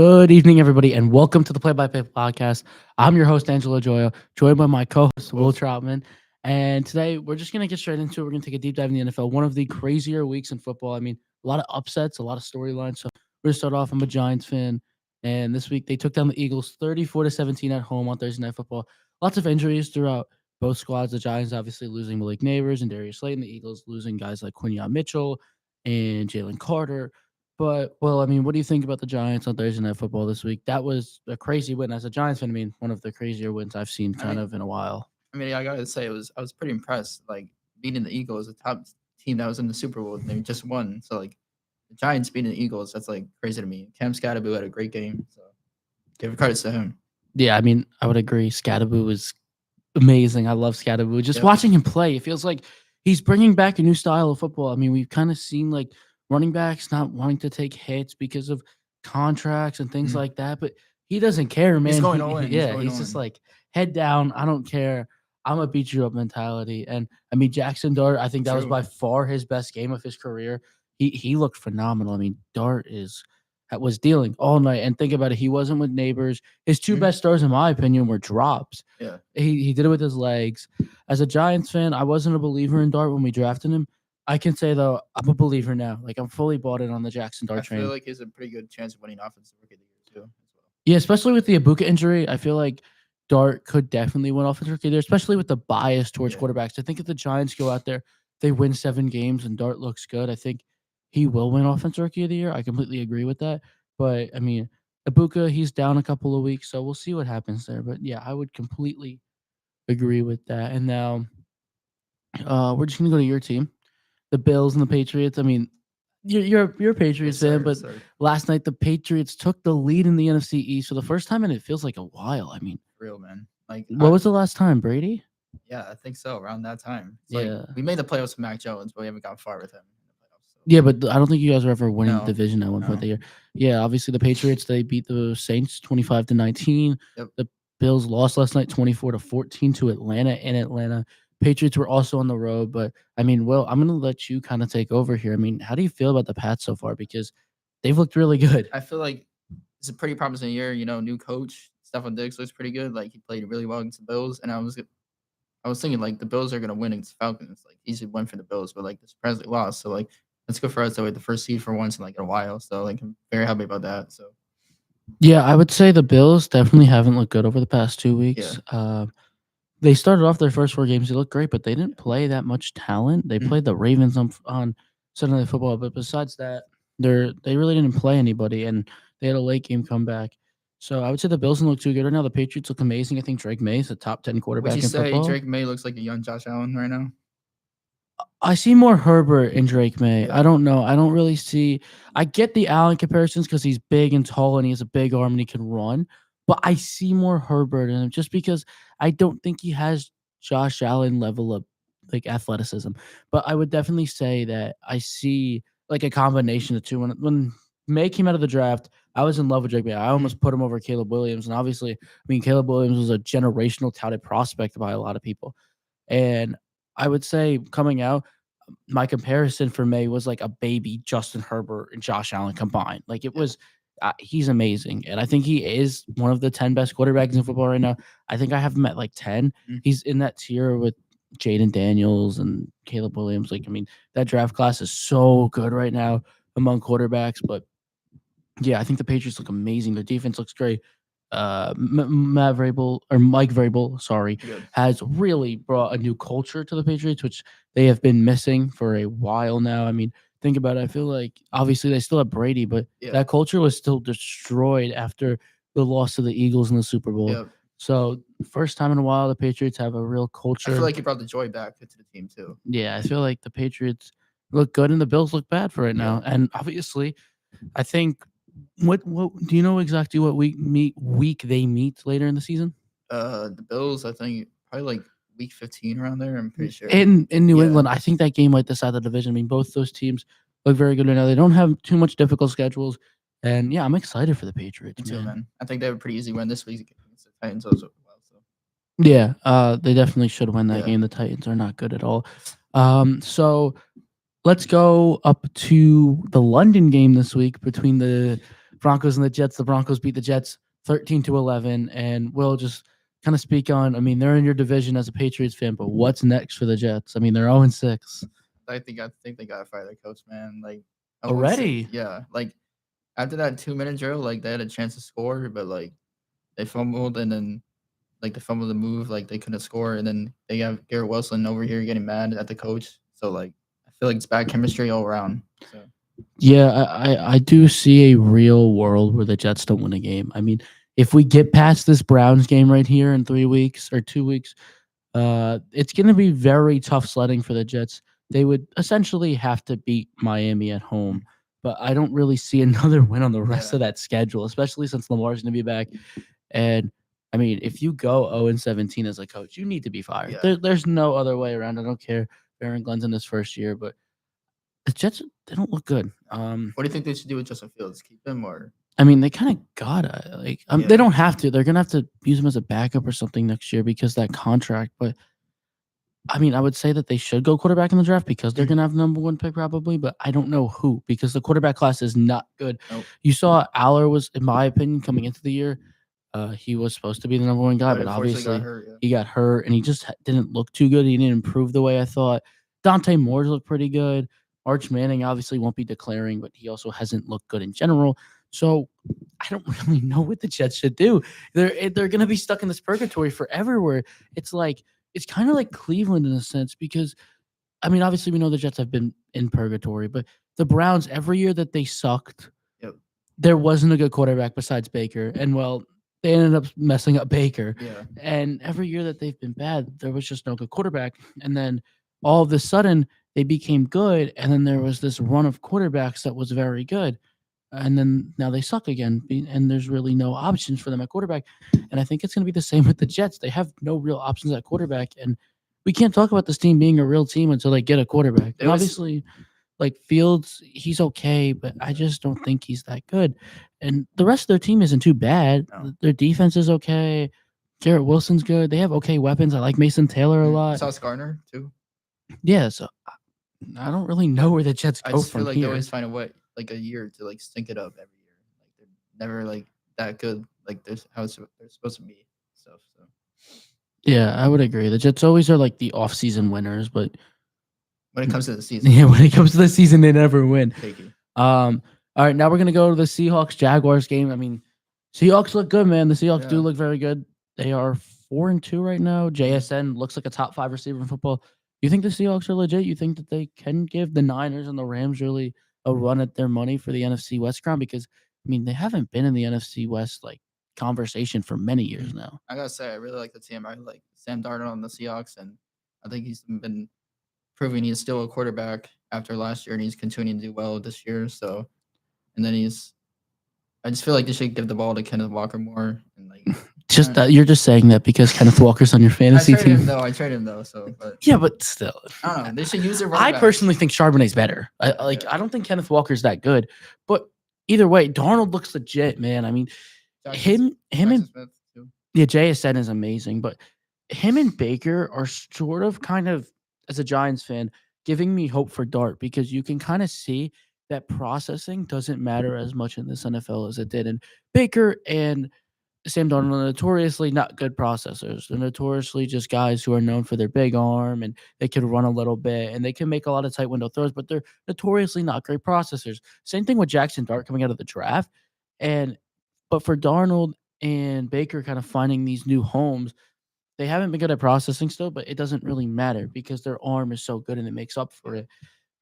Good evening, everybody, and welcome to the Play by Play podcast. I'm your host, Angelo Joyo, joined by my co host, Will Troutman. And today we're just going to get straight into it. We're going to take a deep dive in the NFL, one of the crazier weeks in football. I mean, a lot of upsets, a lot of storylines. So we're going to start off. I'm a Giants fan. And this week they took down the Eagles 34-17 at home on Thursday Night Football. Lots of injuries throughout both squads. The Giants obviously losing Malik Neighbors and Darius Slayton. The Eagles losing guys like Quinyon Mitchell and Jalen Carter. But, well, I mean, what do you think about the Giants on Thursday Night Football this week? That was a crazy win. As a Giants fan, I mean, one of the crazier wins I've seen I kind mean, of in a while. I gotta say I was pretty impressed. Like beating the Eagles, a top team that was in the Super Bowl, and they just won. So like the Giants beating the Eagles, that's like crazy to me. Cam Scatterbo had a great game, so give credit to him. Yeah, I mean, I would agree. Scatterbo is amazing. I love Scatterbo. Just Yep. watching him play, it feels like he's bringing back a new style of football. I mean, we've kind of seen like running backs not wanting to take hits because of contracts and things Mhm. like that, but he doesn't care, man. He's going He- all in. He's yeah, going he's all just in. like head down. I don't care. I'm gonna beat you up mentality. And I mean, Jackson Dart, I think that was True. by far his best game of his career. He looked phenomenal. I mean, Dart was dealing all night. And think about it, he wasn't with Neighbors. His two Mhm. best throws, in my opinion, were drops. Yeah, He did it with his legs. As a Giants fan, I wasn't a believer in Dart when we drafted him. I can say though, I'm a believer now. Like I'm fully bought in on the Jackson I Dart feel train. like he's a pretty good chance of winning Offensive Rookie of the Year too. As well. Yeah, especially with the Ibuka injury, I feel like Dart could definitely win offensive rookie there, especially with the bias towards Yeah. quarterbacks. I think if the Giants go out there, they win 7 games and Dart looks good, I think he will win offensive rookie of the year. I completely agree with that. But I mean, Ibuka, he's down a couple of weeks, so we'll see what happens there. But yeah, I would completely agree with that. And now we're just gonna go to your team, the Bills and the Patriots. I mean, you're a Patriots Yes, fan, sir. but Yes, sir. last night the Patriots took the lead in the NFC East for the first time, and it feels like a while. I mean, Real man. Like what was the last time, Brady? yeah, I think so. Around that time, it's like Yeah, we made the playoffs with Mac Jones, but we haven't gone far with him in the playoffs. So. yeah, but I don't think you guys were ever winning the No, division at one point no. of the year. Yeah, obviously the Patriots they beat the Saints 25-19. Yep. The Bills lost last night 24-14 to Atlanta in Atlanta. Patriots were also on the road, but I mean, well, I'm gonna let you kind of take over here. I mean, how do you feel about the Pats so far? Because they've looked really good. I feel like it's a pretty promising year. You know, new coach Stephon Diggs looks pretty good. Like he played really well against the Bills, and I was thinking like the Bills are gonna win against the Falcons. Like easy win for the Bills, but like the surprisingly lost. So like let's go for us. So we're the first seed for once in like a while. So like I'm very happy about that. So Yeah, I would say the Bills definitely haven't looked good over the past 2 weeks. yeah. They started off their first 4 games, they looked great, but they didn't play that much talent. They Mhm. played the Ravens on Sunday Night Football, but besides that, they really didn't play anybody, and they had a late game comeback. So I would say the Bills don't look too good right now. The Patriots look amazing. I think Drake May is a top 10 Would quarterback you in say football. Drake May looks like a young Josh Allen right now? I see more Herbert in Drake May. Yeah. I don't know. I don't really see. I get the Allen comparisons because he's big and tall and he has a big arm and he can run. But I see more Herbert in him just because I don't think he has Josh Allen level of like athleticism. But I would definitely say that I see like a combination of two. When May came out of the draft, I was in love with Drake May. I almost put him over Caleb Williams, and obviously, I mean Caleb Williams was a generational touted prospect by a lot of people. And I would say coming out, my comparison for May was like a baby Justin Herbert and Josh Allen combined. Like it Yeah. was, he's amazing, and I think he is one of the 10 best quarterbacks in football right now. I think I have him at like 10. Mhm. He's in that tier with Jaden Daniels and Caleb Williams. Like I mean, that draft class is so good right now among quarterbacks. But yeah, I think the Patriots look amazing. Their defense looks great. Matt Vrabel or Mike Vrabel, sorry, Good. has really brought a new culture to the Patriots, which they have been missing for a while now. I mean, think about it. I feel like obviously they still have Brady, but Yeah. that culture was still destroyed after the loss to the Eagles in the Super Bowl. Yeah. So first time in a while, the Patriots have a real culture. I feel like he brought the joy back to the team too. Yeah, I feel like the Patriots look good and the Bills look bad for right now. And obviously, I think what do you know exactly what week they meet later in the season? The Bills, I think probably like week 15 around there. I'm pretty sure. In New Yeah. England, I think that game might decide the division. I mean, both those teams look very good right now. They don't have too much difficult schedules, and yeah, I'm excited for the Patriots. Me too, Man. man. I think they have a pretty easy win this week against the Titans as well. So Yeah, they definitely should win that Yeah. game. The Titans are not good at all. So let's go up to the London game this week between the Broncos and the Jets. The Broncos beat the Jets 13-11, and we'll just kind of speak on. I mean, they're in your division as a Patriots fan, but what's next for the Jets? I mean, they're 0-6 I think they gotta fire their coach, man. Like I would say, already. yeah. Like after that 2 minute drill, like they had a chance to score, but like they fumbled and then like they fumbled the move, like they couldn't score, and then they have Garrett Wilson over here getting mad at the coach. So like I feel like it's bad chemistry all around. So Yeah, I do see a real world where the Jets don't win a game. I mean, if we get past this Browns game right here in 3 weeks or 2 weeks, it's going to be very tough sledding for the Jets. They would essentially have to beat Miami at home, but I don't really see another win on the rest Yeah. of that schedule, especially since Lamar's going to be back. And I mean, if you go 0-17 as a coach, you need to be fired. Yeah. There's no other way around. I don't care if Aaron Glenn's in his first year, but the Jets, they don't look good. What do you think they should do with Justin Fields? Keep him or I mean, they kind of gotta Yeah. they don't have to. They're gonna have to use him as a backup or something next year because that contract. But I mean, I would say that they should go quarterback in the draft because they're gonna have the number one pick probably. But I don't know who because the quarterback class is not good. Nope. You saw Aller was, in my opinion, coming into the year. He was supposed to be the number one guy, but unfortunately obviously got hurt, yeah. he got hurt and he just didn't look too good. He didn't improve the way I thought. Dante Moore's looked pretty good. Arch Manning obviously won't be declaring, but he also hasn't looked good in general. So I don't really know what the Jets should do. They're going to be stuck in this purgatory forever where it's like it's kind of like Cleveland in a sense because I mean obviously we know the Jets have been in purgatory, but the Browns every year that they sucked, Yep. there wasn't a good quarterback besides Baker, and well, they ended up messing up Baker. Yeah. And every year that they've been bad, there was just no good quarterback. And then all of a sudden, they became good. And then there was this run of quarterbacks that was very good. And then now they suck again. And there's really no options for them at quarterback. And I think it's going to be the same with the Jets. They have no real options at quarterback. And we can't talk about this team being a real team until they get a quarterback. It And was- obviously, like Fields, he's okay, but I just don't think he's that good. And the rest of their team isn't too bad. No. Their defense is okay. Garrett Wilson's good. They have okay weapons. I like Mason Taylor a lot. Sauce Gardner too. Yeah, so I don't really know where the Jets I go just feel from like they here. always find a way, like a year to like stink it up every year. Like they're never like that good. Like there's how they're supposed to be. Stuff. So Yeah, I would agree. The Jets always are like the off-season winners, but when it comes to the season, yeah, when it comes to the season, they never win. shaky. All right, now we're gonna go to the Seahawks Jaguars game. I mean, Seahawks look good, man. The Seahawks do Yeah. look very good. They are 4-2 right now. JSN looks like a top 5 receiver in football. You think the Seahawks are legit? You think that they can give the Niners and the Rams really a run at their money for the NFC West crown? Because I mean, they haven't been in the NFC West like conversation for many years now. I gotta say, I really like the team. I like Sam Darnold on the Seahawks, and I think he's been proving he's still a quarterback after last year, and he's continuing to do well this year. So, and then I just feel like they should give the ball to Kenneth Walker more, and like Just that you're just saying that because Kenneth Walker's on your I fantasy traded him team. though. I traded him though. So, but Yeah, but still. I don't know. They should use their. I running backs. personally think Charbonnet's better. I Yeah. don't think Kenneth Walker's that good, but either way, Darnold looks legit, man. I mean, him Jackson and Smith too. yeah, JSN is amazing, but him and Baker are sort of kind of, as a Giants fan, giving me hope for Dart because you can kind of see that processing doesn't matter as much in this NFL as it did. And Baker and Sam Darnold are notoriously not good processors. They're notoriously just guys who are known for their big arm and they can run a little bit and they can make a lot of tight window throws, but they're notoriously not great processors. Same thing with Jackson Dart coming out of the draft. But for Darnold and Baker kind of finding these new homes, they haven't been good at processing still, but it doesn't really matter because their arm is so good and it makes up for it.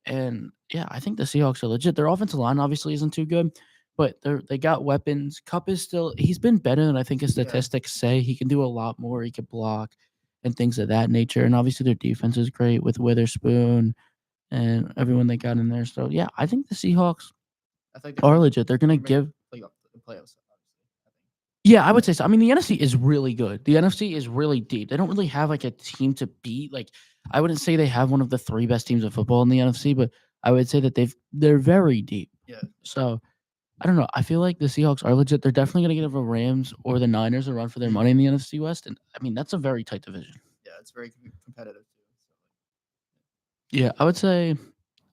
And yeah, I think the Seahawks are legit. Their offensive line obviously isn't too good, but they got weapons. Cup is still he's been better than I think his Yeah. statistics say. He can do a lot more. He can block and things of that nature. And obviously their defense is great with Witherspoon and everyone they got in there. So yeah, I think the Seahawks I think are legit. They're gonna make give the playoffs. Obviously, Yeah, I would say so. I mean, the NFC is really good. The NFC is really deep. They don't really have like a team to beat. Like, I wouldn't say they have one of the 3 best teams of football in the NFC, but I would say that they're very deep. Yeah. So I don't know. I feel like the Seahawks are legit. They're definitely going to give the Rams or the Niners a run for their money in the NFC West, and I mean that's a very tight division. Yeah, it's very competitive too. Yeah, I would say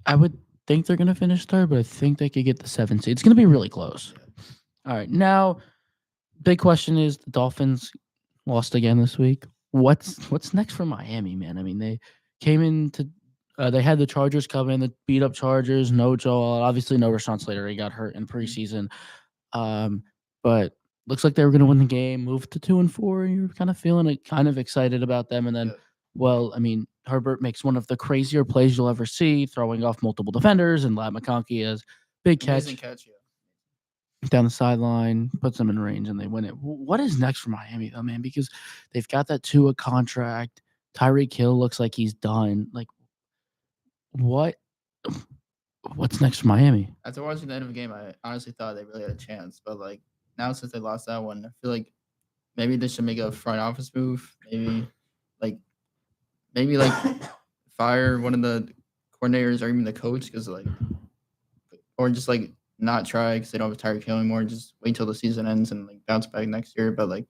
I would think they're going to finish third, but I think they could get the 7 seed. It's going to be really close. So, yeah. All right, now big question is the Dolphins lost again this week. What's next for Miami, man? I mean, they came into they had the Chargers come in, the beat up Chargers, no Joel, obviously no Rashawn Slater. He got hurt in Mhm. preseason. But looks like they were gonna win the game, move to 2-4. You're kind of feeling it, kind of excited about them. And then, Yeah, well, I mean, Herbert makes one of the crazier plays you'll ever see, throwing off multiple defenders, and Lat McConkey has big amazing catch catch. Yeah, down the sideline, puts them in range, and they win it. What is next for Miami though, man? Because they've got that Tua contract. Tyreek Hill looks like he's done. Like what? What's next for Miami? after watching the end of the game, I honestly thought they really had a chance, but like now since they lost that one, I feel like maybe they should make a front office move. Like maybe like fire one of the coordinators or even the coach because like or just like not try because they don't have Tyreek Hill anymore. Just wait till the season ends and like bounce back next year. But like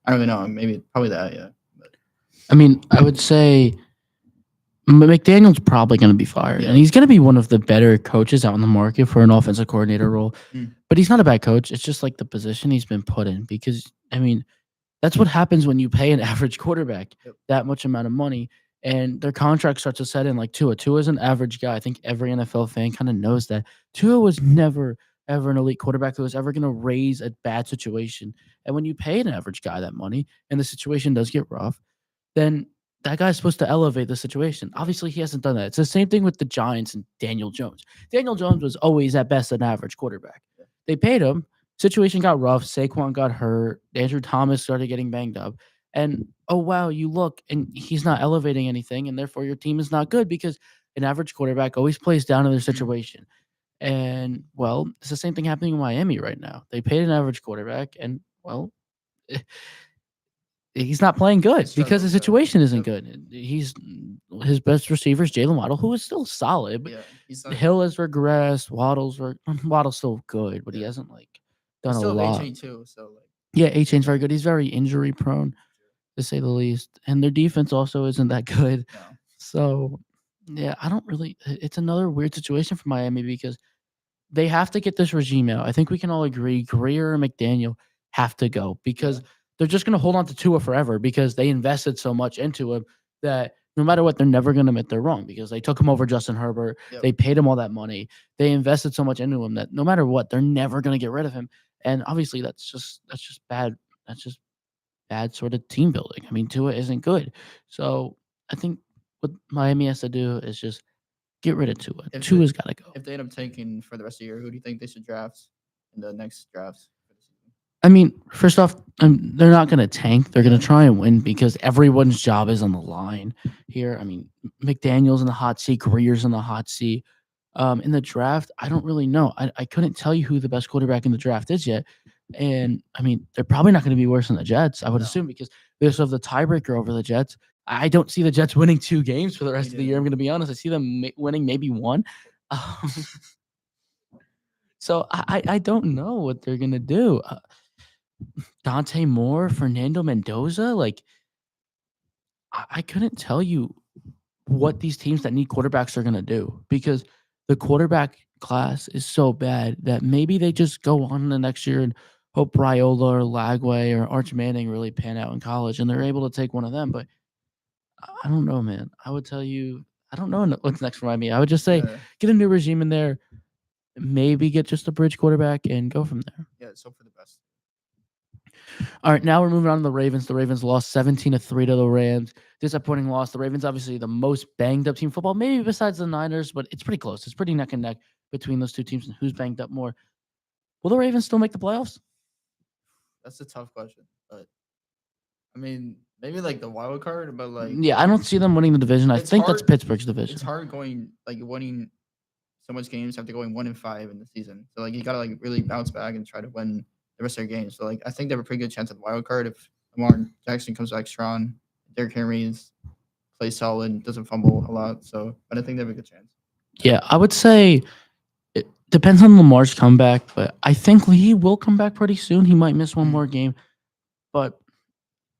I don't really know. Maybe probably that. Yeah. But I mean, I would say McDaniel's probably going to be fired, yeah. and he's going to be one of the better coaches out in the market for an offensive coordinator role. Mm. But he's not a bad coach. It's just like the position he's been put in because I mean, that's what happens when you pay an average quarterback Yep. that much amount of money and their contract starts to set in like Tua. Tua is an average guy. I think every NFL fan kind of knows that. Tua was never ever an elite quarterback who was ever going to raise a bad situation. And when you pay an average guy that money and the situation does get rough, then that guy's supposed to elevate the situation. Yeah. Obviously, he hasn't done that. It's the same thing with the Giants and Daniel Jones. Daniel Jones was always at best an average quarterback. Yeah. They paid him. Situation got rough. Saquon got hurt. Andrew Thomas started getting banged up. And oh wow, you look and he's not elevating anything, and therefore your team is not good because an average quarterback always plays down to their Mm. situation. And well, it's the same thing happening in Miami right now. They paid an average quarterback, and well, he's not playing good because the Struggling. Yeah. situation isn't Yep. good. He's his best receiver is Jalen Waddle, who is still solid, but Yeah. He's not. Hill has regressed. Waddle's still good, but he Yeah. hasn't like They done a still have lot. HA too. So like Yeah, A-Chain's very good. He's very injury prone, to say the least, and their defense also isn't that good. no. So, yeah, I don't really. It's another weird situation for Miami because they have to get this regime out. I think we can all agree Greer and McDaniel have to go because Yeah. they're just going to hold on to Tua forever because they invested so much into him that no matter what, they're never going to admit they're wrong because they took him over Justin Herbert. Yep. They paid him all that money. They invested so much into him that no matter what, they're never going to get rid of him. And obviously, that's just bad. That's just bad sort of team building. I mean, Tua isn't good. So I think what Miami has to do is just get rid of Tua. If they, Tua's got to go. if they end up taking for the rest of the year, who do you think they should draft in the next drafts for the season? I mean, first off, they're not going to tank. They're going Yeah. to try and win because everyone's job is on the line here. I mean, McDaniel's in the hot seat, Greer's in the hot seat. In the draft, I don't really know. I couldn't tell you who the best quarterback in the draft is yet. And I mean, they're probably not going to be worse than the Jets, I would No. assume, because they also have the tiebreaker over the Jets. I don't see the Jets winning 2 games for the rest Me of the year. I'm neither. going to be honest. I see them winning maybe 1. Um, so I don't know what they're going to do. Dante Moore, Fernando Mendoza, like I couldn't tell you what these teams that need quarterbacks are gonna do because the quarterback class is so bad that maybe they just go on in the next year and hope Raiola or Lagway or Arch Manning really pan out in college and they're able to take one of them. But I don't know, man. I would tell you, I don't know what's next for Miami. I would just say Yeah. get a new regime in there, maybe get just a bridge quarterback and go from there. Yeah. Let's hope for the best. All right, now we're moving on to the Ravens. The Ravens lost 17-3 to the Rams. Disappointing loss. The Ravens obviously the most banged up team in football, maybe besides the Niners, but it's pretty close. It's pretty neck and neck between those two teams and who's banged up more. Will the Ravens still make the playoffs? That's a tough question, but I mean, maybe like the wild card, but like Yeah, I don't see them winning the division. I It's think that's hard- Pittsburgh's division. it's hard going like winning so much games after going 1-5 in the season. So like you gotta like really bounce back and try to win the rest of your games. So like I think they have a pretty good chance at the wild card if Lamar Jackson comes back strong, Derrick Henry plays solid, doesn't fumble a lot. So but I think they have a good chance. Yeah, I would say it depends on Lamar's comeback, but I think he will come back pretty soon. He might miss one Mhm. more game, but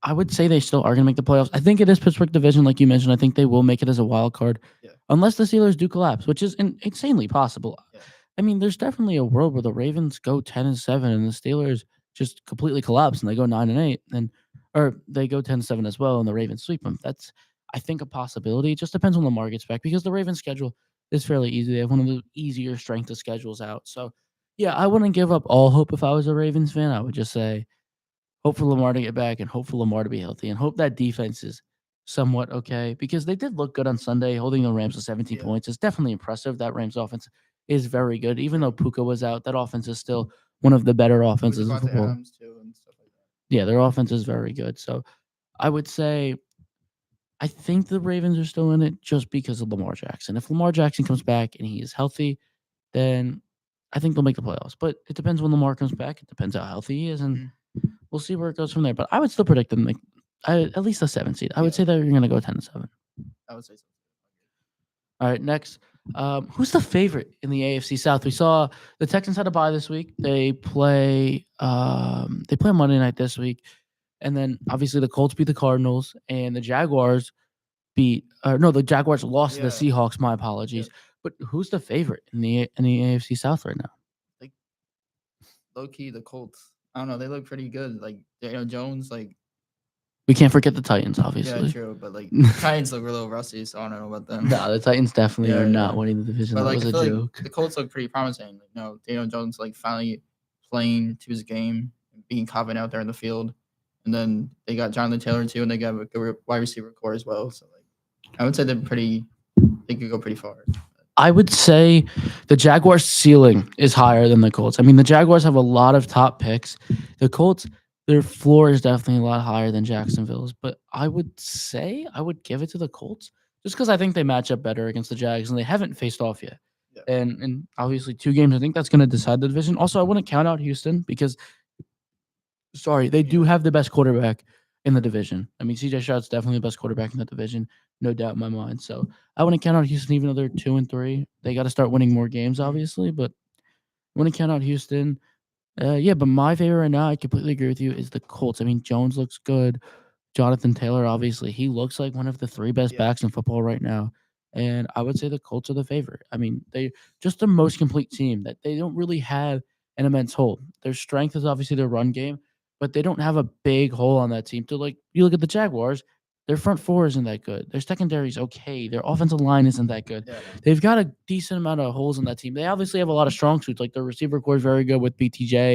I would say they still are going to make the playoffs. I think it is Pittsburgh division, like you mentioned. I think they will make it as a wild card, Yeah. unless the Steelers do collapse, which is insanely possible. Yeah. I mean, there's definitely a world where the Ravens go 10-7 and the Steelers just completely collapse and they go 9-8, and or they go 10-7 as well and the Ravens sweep them. That's, I think, a possibility. It just depends on the market spec because the Ravens schedule is fairly easy. They have one of the easier strength of schedules out. So yeah, I wouldn't give up all hope if I was a Ravens fan. I would just say hope for Lamar to get back and hope for Lamar to be healthy and hope that defense is somewhat okay because they did look good on Sunday. Holding the Rams to 17 Yeah, points is definitely impressive. That Rams offense is very good. Even though true. Puka was out, that offense is still one of the better With offenses in Devontae football. Adams too and stuff like that. Yeah, their offense is very good. So I would say I think the Ravens are still in it just because of Lamar Jackson. If Lamar Jackson comes back and he is healthy, then I think they'll make the playoffs. But it depends when Lamar comes back. It depends how healthy he is, and Mhm. we'll see where it goes from there. But I would still predict them like at least a 7 seed. I would Yeah, say that you're going to go 10-7. I would say so. All right, next. Who's the favorite in the AFC South? We saw the Texans had a bye this week. They play Monday night this week, and then obviously the Colts beat the Cardinals, and the Jaguars the Jaguars lost to the Yeah, Seahawks. My yeah. apologies. But who's the favorite in the AFC South right now? Like low key, the Colts. I don't know. They look pretty good. Like Daniel Jones. Like We can't forget the Titans, yeah, obviously. true. But like Titans look a little rusty, so I don't know about them. No, the Titans definitely are Yeah, not yeah. winning the division. But That like was I a feel like joke. the Colts look pretty promising. Like, Daniel Jones like finally playing to his game, being confident out there in the field, and then they got Jonathan Taylor too, and they got a good wide receiver core as well. So like, I would say they're pretty. They could go pretty far. I would say the Jaguars' ceiling is higher than the Colts. I mean, the Jaguars have a lot of top picks. The Colts, their floor is definitely a lot higher than Jacksonville's, but I would say I would give it to the Colts just because I think they match up better against the Jags and they haven't faced off yet. Yeah, And obviously 2 games, I think that's going to decide the division. Also, I wouldn't count out Houston because sorry, they do yeah, have the best quarterback in the division. I mean, CJ Stroud's definitely the best quarterback in the division, no doubt in my mind. So I wouldn't count out Houston, even though they're 2-3. They got to start winning more games, Mhm. obviously, but I wouldn't count out Houston. Yeah, but my favorite right now, I completely agree with you, is the Colts. I mean, Jones looks good. Jonathan Taylor, obviously, he looks like one of the 3 best yeah, backs in football right now. And I would say the Colts are the favorite. I mean, they just the most complete team that they don't really have an immense hole. Their strength is obviously their run game, but they don't have a big hole on that team. To like you look at the Jaguars, their front four isn't that good. Their secondary is okay. Their offensive line isn't that good. yeah. They've got a decent amount of holes in that team. They obviously have a lot of strong suits. Like their receiver core is very good with BTJ